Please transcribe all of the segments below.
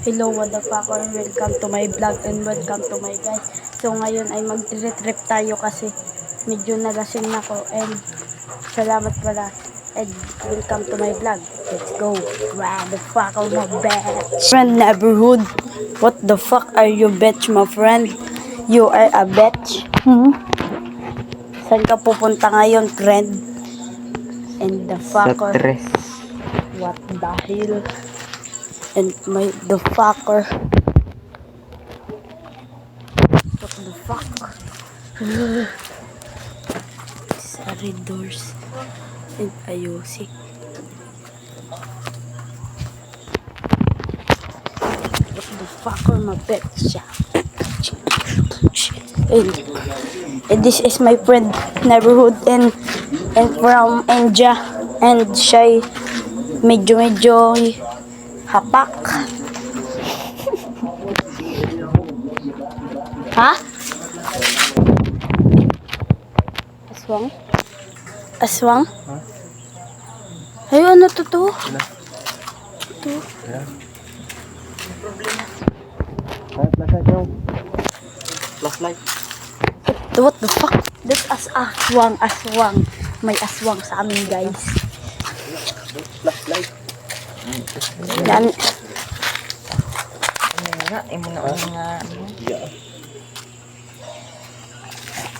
Hello, what the fuck, or welcome to my vlog and welcome to my guys. So ngayon ay mag-trip tayo kasi medyo nalasing na ko and salamat pala and welcome to my vlog. Let's go. Wow, the fuck are my bitch. Friend neighborhood. What the fuck are you bitch, my friend? You are a bitch. Saan ka pupunta ngayon, friend? And the fucker. Sa tres. What the hell? And the fucker. What the fuck? Sorry, doors. And ayusin. What the fucker, my pet siya. And this is my friend neighborhood and from India and siya medyo hapak. Ha? Aswang? Aswang? Huh? Ay, ano to? Ito. Flashlight. What the fuck? That's aswang. May aswang sa amin, guys. Flashlight. Yan.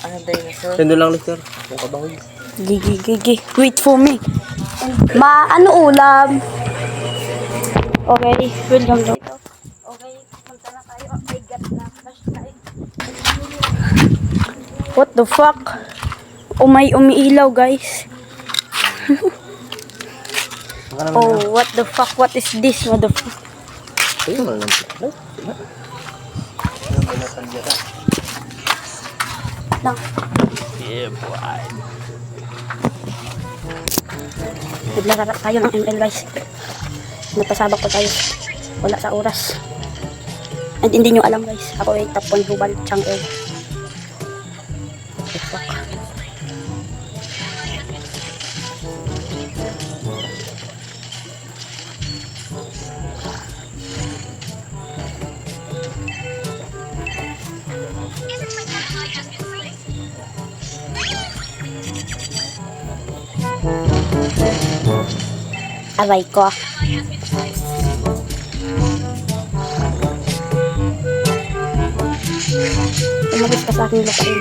Ano dinosaur? Sendo lang lister. Kung kabangoy. Gigi. Wait for me. Ano ulam? Okay, welcome to. Okay, punta na tayo. I got na flashlight. What the fuck? May umiilaw, guys. Oh, what the fuck? What is this? What the fuck? Ayun mo lang. Lang. Yeah, boy. Naglarara tayo ng ML, guys. Napasabak pa tayo. Wala sa oras. And hindi nyo alam, guys. Ako ay top 1 global champion. What the fuck? Aray ko. Umagis ka sa aking lupain.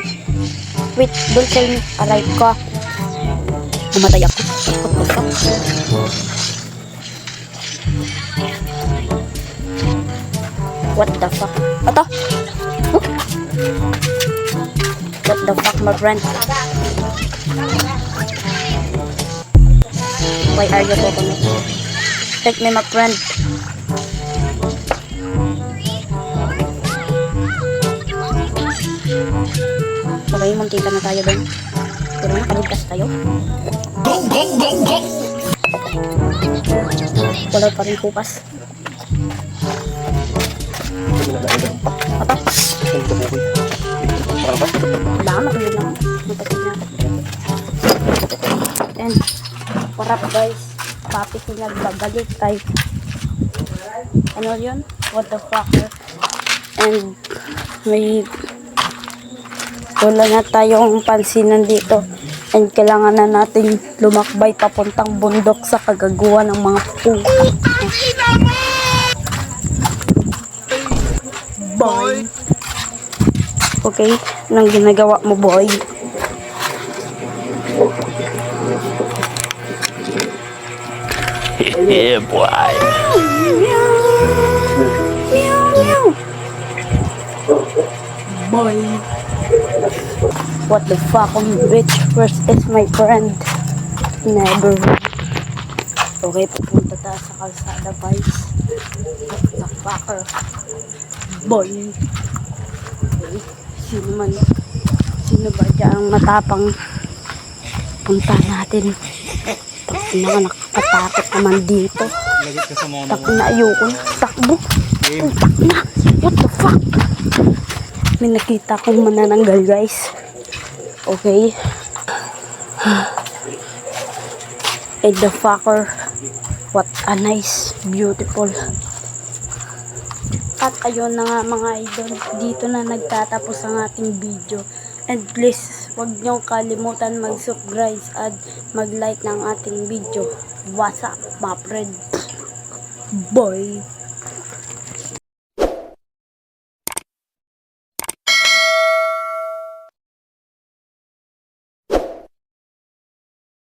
Wait, don't tell me. Aray ko. Umatay ako. What the fuck? Ato? Huh? What the fuck, my friend? Why are you coconut? Take me, my friend. Okay, muntikan na tayo doon. Pero nakaligtas tayo. Wala pa rin kupas. Atak. Wala, makulit lang. Matasig na. And, parap guys. Papi pinagbagalit kay ano yun? What the fuck? And may wala na tayong pansinan dito and kailangan na natin lumakbay papuntang bundok sa kagaguhan ng mga puka. Boy! Okay, anong ginagawa mo, boy? Yeah, boy. Meow. Boy. What the fuck, bitch? Where is my friend? Never. Okay, pupunta tayo sa kalsada, guys. What the fucker? Boy. Okay. Sino ba dyan ang matapang punta natin? Nakakatakot naman dito. Takbo na, ayoko na. Takbo. Putak na. What the fuck? May nakita akong manananggal, guys. Okay. And the fucker. What a nice, beautiful At ayun na nga mga idol, dito na nagtatapos ang ating video. And please, huwag niyong kalimutan mag-subscribe at mag-like ng ating video. What's up, my friend? Bye!